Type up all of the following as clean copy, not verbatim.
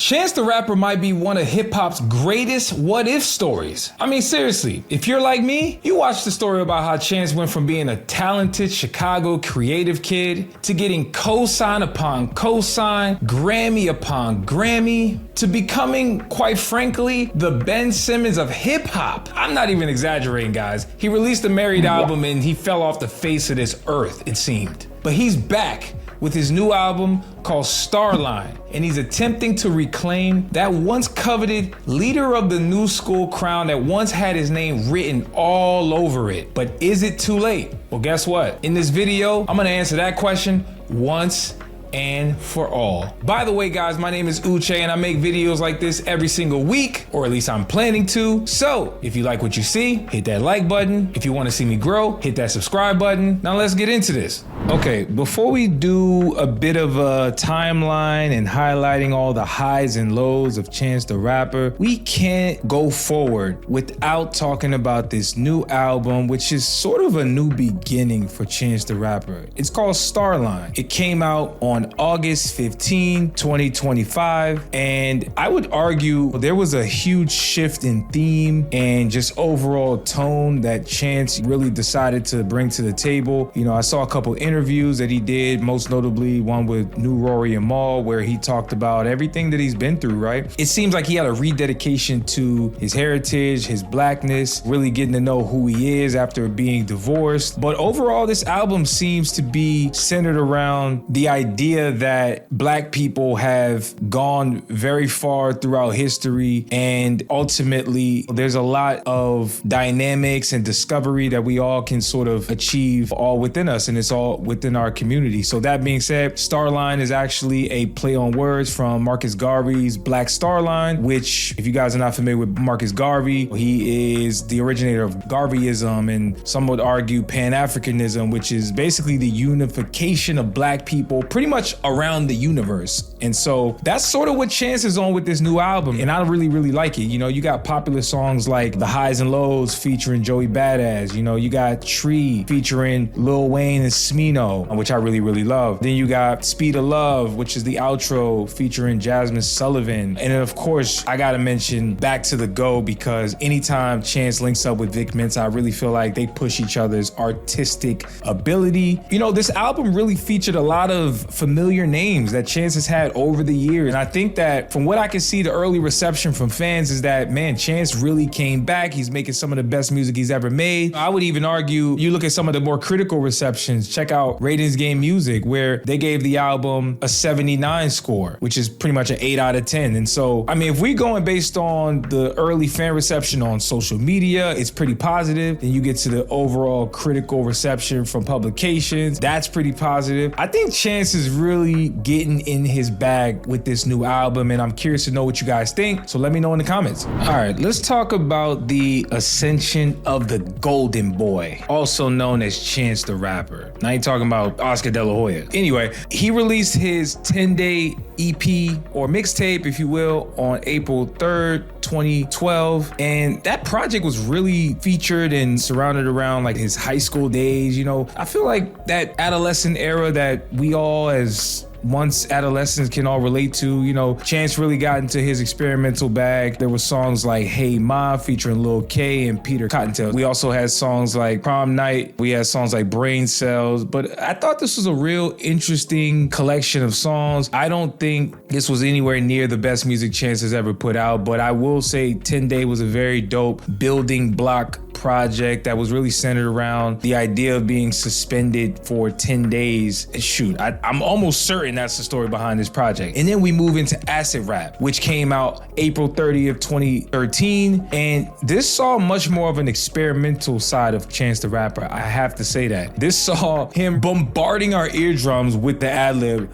Chance the Rapper might be one of hip-hop's greatest what-if stories. I mean, seriously, if you're like me, you watched the story about how Chance went from being a talented Chicago creative kid to getting cosign upon cosign, Grammy upon Grammy, to becoming, quite frankly, the Ben Simmons of hip-hop. I'm not even exaggerating, guys. He released a Married album and he fell off the face of this earth, it seemed. But he's back with his new album called Starline, and he's attempting to reclaim that once coveted leader of the new school crown that once had his name written all over it. But is it too late? Well, guess what? In this video, I'm gonna answer that question once and for all. By the way, guys, my name is Uche and I make videos like this every single week, or at least I'm planning to. So if you like what you see, hit that like button. If you want to see me grow, hit that subscribe button. Now let's get into this. Okay, before we do a bit of a timeline and highlighting all the highs and lows of Chance the Rapper, we can't go forward without talking about this new album, which is sort of a new beginning for Chance the Rapper. It's called Starline. It came out on August 15, 2025, and I would argue there was a huge shift in theme and just overall tone that Chance really decided to bring to the table. You know, I saw a couple interviews that he did, most notably one with New Rory and Mal, where he talked about everything that he's been through, right? It seems like he had a rededication to his heritage, his blackness, really getting to know who he is after being divorced. But overall, this album seems to be centered around the idea that black people have gone very far throughout history, and ultimately there's a lot of dynamics and discovery that we all can sort of achieve all within us, and it's all within our community. So that being said, Starline is actually a play on words from Marcus Garvey's Black Star Line, which, if you guys are not familiar with Marcus Garvey, he is the originator of Garveyism, and some would argue Pan-Africanism, which is basically the unification of black people pretty much around the universe. And so that's sort of what Chance is on with this new album, and I really like it. You know, you got popular songs like The Highs and Lows featuring Joey Badass. You know, you got Tree featuring Lil Wayne and Smino, which I really love. Then you got Speed of Love, which is the outro featuring Jasmine Sullivan. And then of course, I gotta mention Back to the Go, because anytime Chance links up with Vic Mensa, I really feel like they push each other's artistic ability. You know, this album really featured a lot of familiar names that Chance has had over the years. And I think that from what I can see, the early reception from fans is that, man, Chance really came back. He's making some of the best music he's ever made. I would even argue, you look at some of the more critical receptions, check out Ratings Game Music, where they gave the album a 79 score, which is pretty much an 8 out of 10. And so, I mean, if we're going based on the early fan reception on social media, it's pretty positive. Then you get to the overall critical reception from publications, that's pretty positive. I think Chance is really getting in his bag with this new album, and I'm curious to know what you guys think, so let me know in the comments. All right, let's talk about the ascension of the Golden Boy, also known as Chance the Rapper. Now I ain't talking about Oscar De La Hoya. Anyway, he released his 10-day EP, or mixtape, if you will, on April 3rd, 2012. And that project was really featured and surrounded around like his high school days. You know, I feel like that adolescent era that we all as once adolescents can all relate to. You know, Chance really got into his experimental bag. There were songs like Hey Ma featuring Lil K and Peter Cottontail. We also had songs like Prom Night. We had songs like Brain Cells. But I thought this was a real interesting collection of songs. I don't think this was anywhere near the best music Chance has ever put out, but I will say 10 Day was a very dope building block project that was really centered around the idea of being suspended for 10 days. Shoot, I'm almost certain that's the story behind this project. And then we move into Acid Rap, which came out April 30th, 2013. And this saw much more of an experimental side of Chance the Rapper. I have to say that. This saw him bombarding our eardrums with the ad-lib.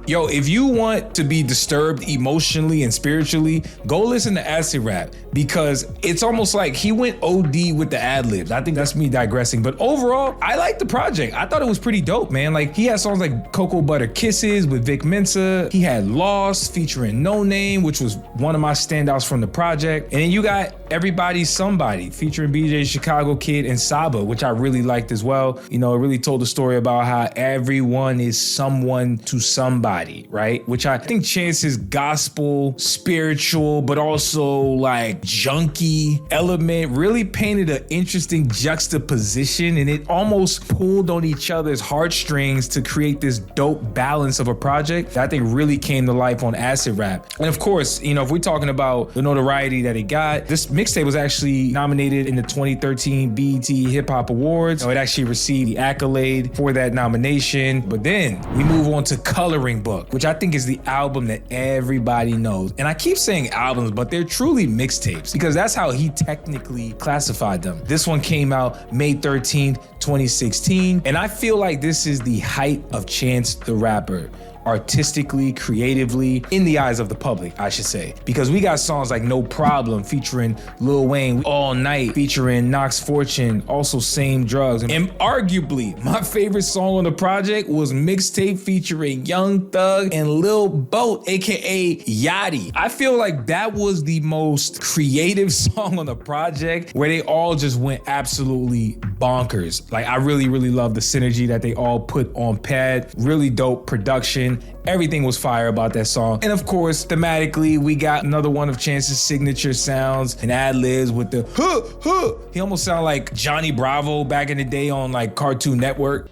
Yo, if you want to be disturbed emotionally and spiritually, go listen to Acid Rap, because it's almost like he went OD with the ad-libs. I think that's me digressing, but overall, I like the project. I thought it was pretty dope, man. Like, he had songs like Cocoa Butter Kisses with Vic Mensa. He had Lost featuring No Name, which was one of my standouts from the project. And then you got Everybody's Somebody featuring BJ Chicago Kid and Saba, which I really liked as well. You know, it really told the story about how everyone is someone to somebody. everybody, right? Which I think Chance's gospel, spiritual, but also like junky element really painted an interesting juxtaposition, and it almost pulled on each other's heartstrings to create this dope balance of a project that I think really came to life on acid rap. And of course, you know, if we're talking about the notoriety that it got, this mixtape was actually nominated in the 2013 BET Hip Hop Awards. It actually received the accolade for that nomination. But then we move on to Coloring Book, which I think is the album that everybody knows. And I keep saying albums, but they're truly mixtapes because that's how he technically classified them. This one came out May 13th, 2016. And I feel like this is the height of Chance the Rapper. Artistically, creatively, in the eyes of the public, I should say. Because we got songs like No Problem featuring Lil Wayne, All Night featuring Knox Fortune, also Same Drugs. And arguably, my favorite song on the project was Mixtape featuring Young Thug and Lil Boat, aka Yachty. I feel like that was the most creative song on the project where they all just went absolutely bonkers. Like I really love the synergy that they all put on pad. Really dope production. Everything was fire about that song. And of course, thematically, we got another one of Chance's signature sounds and ad-libs with the huh, huh. He almost sounded like Johnny Bravo back in the day on like Cartoon Network.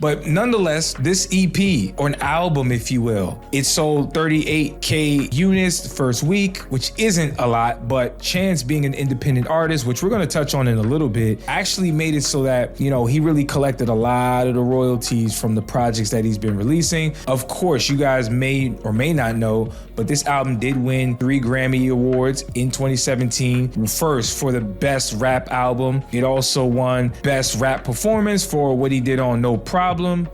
But nonetheless, this EP, or an album, if you will, it sold 38K units the first week, which isn't a lot, but Chance being an independent artist, which we're gonna touch on in a little bit, actually made it so that, you know, he really collected a lot of the royalties from the projects that he's been releasing. Of course, you guys may or may not know, but this album did win 3 Grammy Awards in 2017. First, for the Best Rap Album. It also won Best Rap Performance for what he did on No Problem.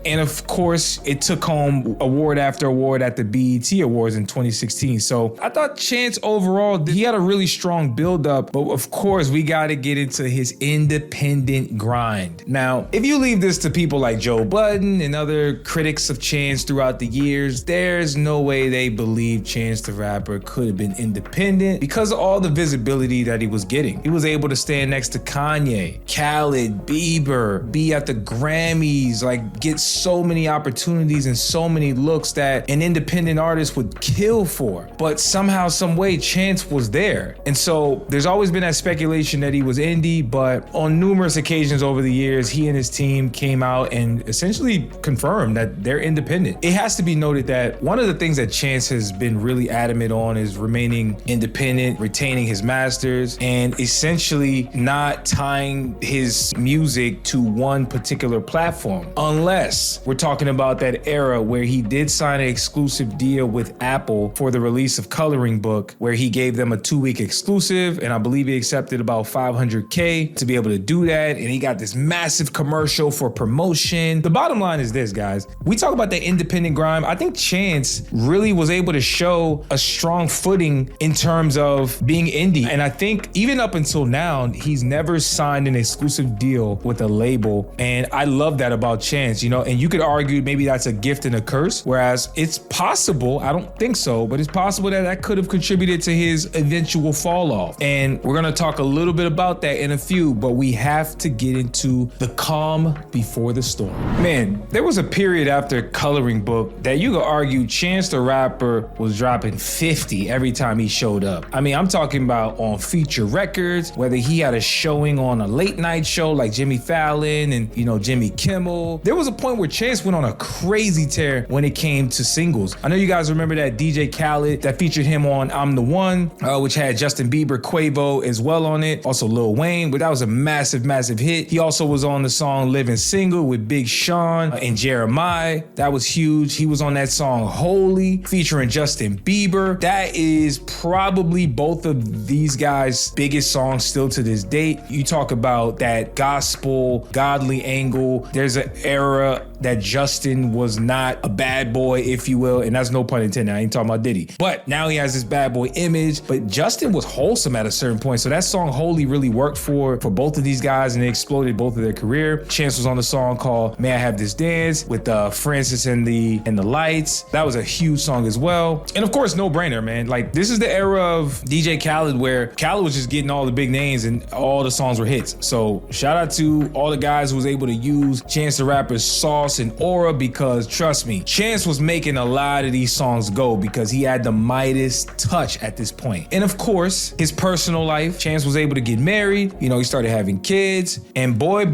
And of course, it took home award after award at the BET Awards in 2016. So I thought Chance overall, he had a really strong build-up, but of course, we gotta get into his independent grind. Now, if you leave this to people like Joe Budden and other critics of Chance throughout the years, there's no way they believe Chance the Rapper could have been independent because of all the visibility that he was getting. He was able to stand next to Kanye, Khaled, Bieber, be at the Grammys, like get so many opportunities and so many looks that an independent artist would kill for. But somehow, some way, Chance was there. And so there's always been that speculation that he was indie, but on numerous occasions over the years, he and his team came out and essentially confirmed that they're independent. It has to be noted that one of the things that Chance has been really adamant on is remaining independent, retaining his masters, and essentially not tying his music to one particular platform. Unless we're talking about that era where he did sign an exclusive deal with Apple for the release of Coloring Book, where he gave them a 2-week exclusive, and I believe he accepted about $500K to be able to do that, and he got this massive commercial for promotion. The bottom line is this, guys. We talk about that independent grind. I think Chance really was able to show a strong footing in terms of being indie, and I think even up until now, he's never signed an exclusive deal with a label, and I love that about Chance, you know, and you could argue maybe that's a gift and a curse, whereas it's possible, I don't think so, but it's possible that that could have contributed to his eventual fall off. And we're gonna talk a little bit about that in a few, but we have to get into the calm before the storm. Man, there was a period after Coloring Book that you could argue Chance the Rapper was dropping 50 every time he showed up. I mean, I'm talking about on feature records, whether he had a showing on a late night show like Jimmy Fallon and, you know, Jimmy Kimmel. There was a point where Chance went on a crazy tear when it came to singles. I know you guys remember that DJ Khaled that featured him on I'm the One, which had Justin Bieber, Quavo as well on it. Also Lil Wayne, but that was a massive hit. He also was on the song Living Single with Big Sean and Jeremiah. That was huge. He was on that song Holy featuring Justin Bieber. That is probably both of these guys' biggest songs still to this date. You talk about that gospel, godly angle. There's an era that Justin was not a bad boy, if you will, and that's no pun intended. I ain't talking about Diddy. But now he has this bad boy image, but Justin was wholesome at a certain point. So that song Holy really worked for both of these guys, and it exploded both of their career. Chance was on the song called May I Have This Dance with Francis and the Lights. That was a huge song as well. And of course, No Brainer, man. Like, this is the era of DJ Khaled where Khaled was just getting all the big names and all the songs were hits. So shout out to all the guys who was able to use Chance the Rapper's sauce, across an aura because trust me, Chance was making a lot of these songs go because he had the Midas touch at this point. And of course, his personal life, Chance was able to get married, you know, he started having kids, and boy,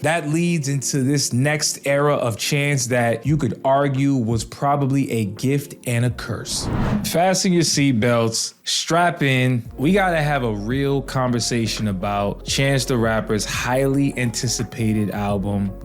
that leads into this next era of Chance that you could argue was probably a gift and a curse. Fasten your seatbelts, strap in. We gotta have a real conversation about Chance the Rapper's highly anticipated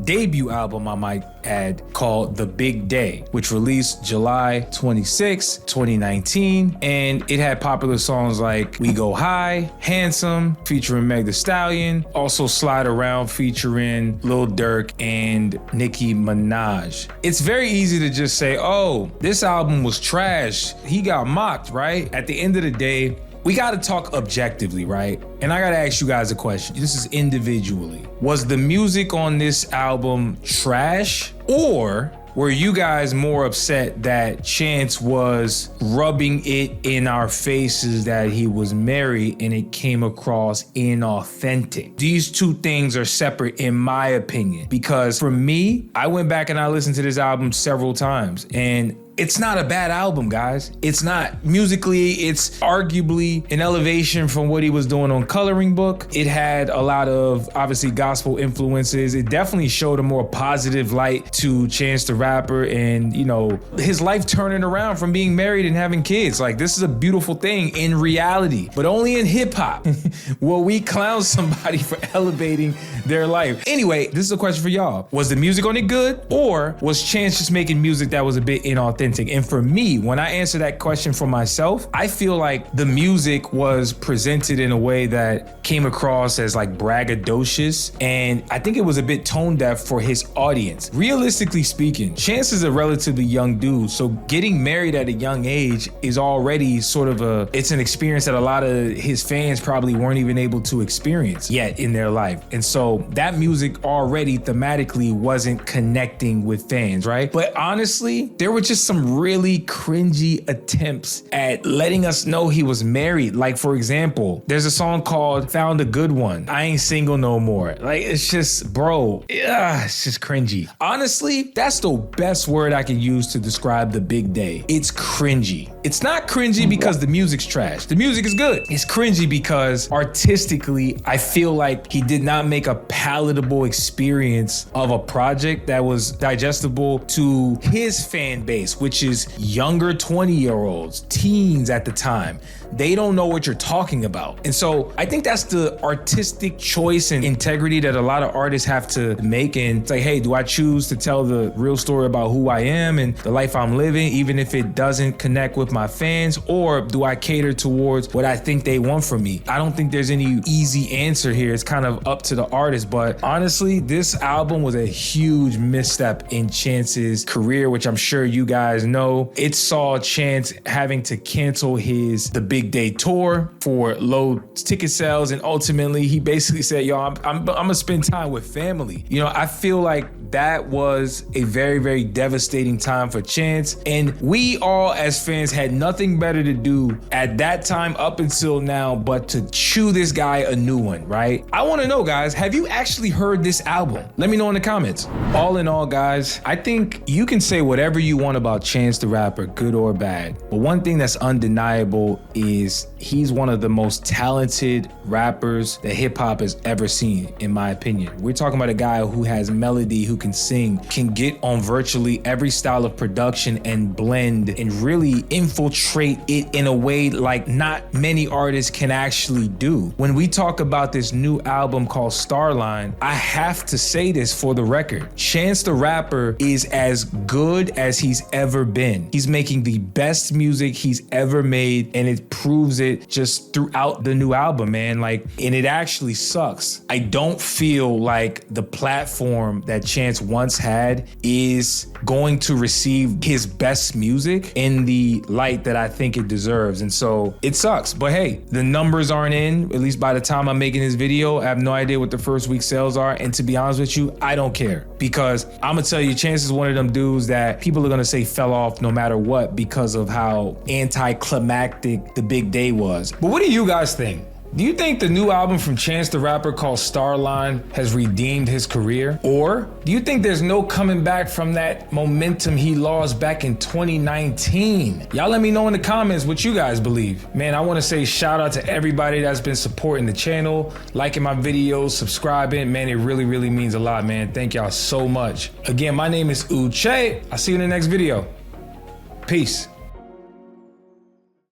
debut album I might add, called The Big Day, which released July 26, 2019. And it had popular songs like We Go High, Handsome, featuring Meg Thee Stallion, also Slide Around featuring Lil Durk and Nicki Minaj. It's very easy to just say, oh, this album was trash. He got mocked, right? At the end of the day, we gotta talk objectively, right? And I gotta ask you guys a question. This is individually. Was the music on this album trash, or were you guys more upset that Chance was rubbing it in our faces that he was married and it came across inauthentic? These two things are separate in my opinion, because for me, I went back and I listened to this album several times, and it's not a bad album, guys. It's not. Musically, it's arguably an elevation from what he was doing on Coloring Book. It had a lot of, obviously, gospel influences. It definitely showed a more positive light to Chance the Rapper and, you know, his life turning around from being married and having kids. Like, this is a beautiful thing in reality, but only in hip hop will we clown somebody for elevating their life. Anyway, this is a question for y'all. Was the music on it good, or was Chance just making music that was a bit inauthentic? And for me, when I answer that question for myself, I feel like the music was presented in a way that came across as like braggadocious, and I think it was a bit tone deaf for his audience. Realistically speaking, Chance is a relatively young dude, so getting married at a young age is already sort of it's an experience that a lot of his fans probably weren't even able to experience yet in their life. And so that music already thematically wasn't connecting with fans, right? But honestly, there were just some really cringy attempts at letting us know he was married. Like, for example, there's a song called Found a Good One, I Ain't Single No More. Like, it's just, bro, it's just cringy. Honestly, that's the best word I can use to describe The Big Day. It's cringy. It's not cringy because the music's trash. The music is good. It's cringy because artistically, I feel like he did not make a palatable experience of a project that was digestible to his fan base, which is younger 20-year-olds, teens at the time. They don't know what you're talking about. And so I think that's the artistic choice and integrity that a lot of artists have to make. And it's like, hey, do I choose to tell the real story about who I am and the life I'm living, even if it doesn't connect with my fans, or do I cater towards what I think they want from me? I don't think there's any easy answer here. It's kind of up to the artist. But honestly, this album was a huge misstep in Chance's career, which I'm sure you guys know. It saw Chance having to cancel The Big Day tour for low ticket sales, and ultimately he basically said, yo, I'm gonna spend time with family. You know, I feel like that was a very, very devastating time for Chance, and we all as fans had nothing better to do at that time up until now but to chew this guy a new one, right? I want to know, guys, have you actually heard this album? Let me know in the comments. All in all, guys, I think you can say whatever you want about Chance the Rapper, good or bad, but one thing that's undeniable is he's one of the most talented rappers that hip hop has ever seen, in my opinion. We're talking about a guy who has melody, who can sing, can get on virtually every style of production and blend and really infiltrate it in a way like not many artists can actually do. When we talk about this new album called Starline, I have to say this for the record. Chance the Rapper is as good as he's ever been. He's making the best music he's ever made, and it proves it just throughout the new album, man. Like, and it actually sucks. I don't feel like the platform that Chance once had is going to receive his best music in the light that I think it deserves. And so it sucks. But hey, the numbers aren't in, at least by the time I'm making this video. I have no idea what the first week sales are. And to be honest with you, I don't care, because I'm gonna tell you, Chance is one of them dudes that people are gonna say fell off no matter what because of how anticlimactic The Big Day was. But what do you guys think? Do you think the new album from Chance the Rapper called Starline has redeemed his career? Or do you think there's no coming back from that momentum he lost back in 2019? Y'all let me know in the comments what you guys believe. Man, I want to say shout out to everybody that's been supporting the channel, liking my videos, subscribing. Man, it really, really means a lot, man. Thank y'all so much. Again, my name is Uche. I'll see you in the next video. Peace.